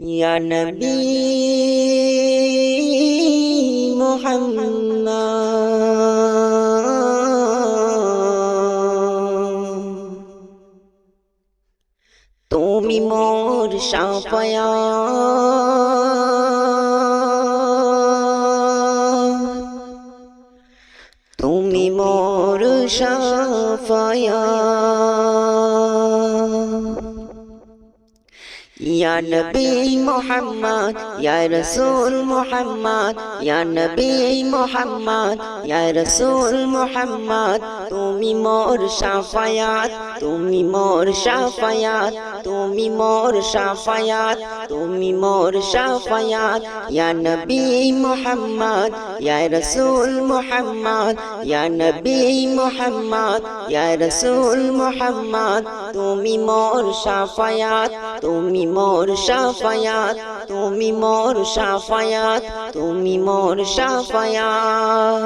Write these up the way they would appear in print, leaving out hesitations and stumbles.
ইয়া নবী মুহাম্মদ, তুমি মোর শাফায়াত, তুমি মোর শাফায়াত। ইয়া নবী মুহাম্মদ, ইয়া রাসূল মুহাম্মদ, ইয়া নবী মুহাম্মদ, ইয়া রাসূল মুহাম্মদ, তুমি মোর শাফায়াত, তুমি মোর শাফায়াত, তুমি মোর শাফায়াত, তুমি মোর শাফায়াত। ইয়া নবী মুহাম্মদ, ইয়া রাসূল মুহাম্মদ, ইয়া নবী মুহাম্মদ, ইয়া রাসূল মুহাম্মদ, তুমি মোর শাফায়াত, তুমি মোর শাফায়াত, তুমি মোর শাফায়াত, তুমি মোর শাফায়াত।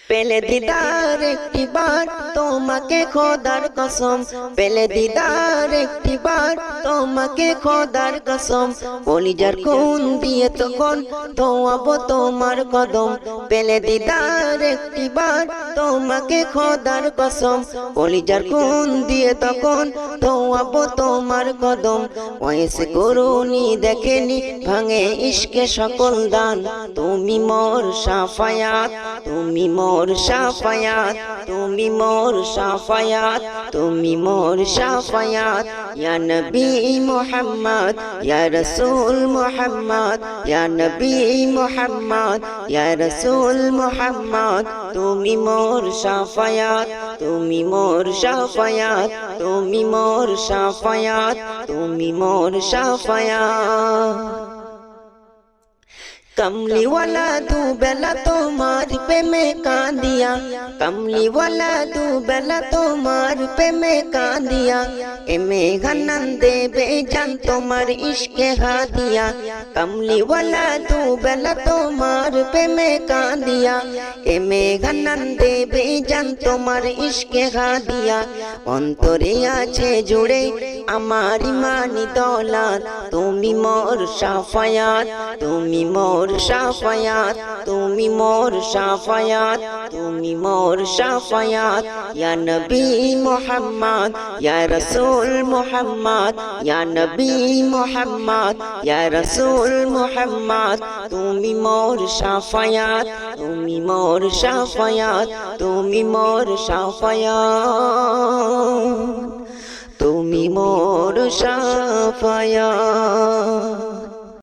পেলে দিদার একটি বার তোমাকে খোদার কসম, পেলে দিদার একটি বার তোমাকে খোদার কসম, কলিজার খুন দিয়ে তখন ধোয়াবো তোমার কদম। পেলে দিদার একটি বার তোমাকে খোদার কসম, কলিজার খুন দিয়ে তখন ধোয়াবো তোমার কদম। ওয়েসে করুনি দেখেনি ভাঙে ইশকে সকল দান, তুমি মোর শাফায়াত, তুমি মোর শাফায়াত, তুমি মোর শাফায়াত, তুমি মোর শাফায়াত। ইয়া নবী মুহাম্মদ, ইয়া রাসূল মুহাম্মদ, ইয়া নবী মুহাম্মদ, ইয়া রাসূল মুহাম্মদ, তুমি মোর শাফায়াত, তুমি মোর শাফায়াত, তুমি মোর শাফায়াত, তুমি মোর শাফায়াত। कमली वाला तू बेला तुम्हार पे मैं कांदिया, कमली वाला तू बेला तुम्हार पे मैं कांदिया, ए मेघा नंदे बेजान तुम्हार इश्के हादिया। कमली वाला तू बेला तुम्हार पे मैं कांदिया, ए मेघा नंदे बेजान तुम्हार इश्के हादिया। অন্তরে আছে জুড়ে আমার ইমানি দৌলত, তুমি মোর শাফায়াত, তুমি মোর শাফায়াত, তুমি মোর শাফায়াত, তুমি মোর শাফায়াত। ইয়া নবী মুহাম্মদ, ইয়া রাসূল মুহাম্মদ, ইয়া নবী মুহাম্মদ, ইয়া রাসূল মুহাম্মদ, তুমি মোর শাফায়াত, তুমি মোর শাফায়াত, তুমি মোর শাফায়াত, তুমি মোর শাফায়াত।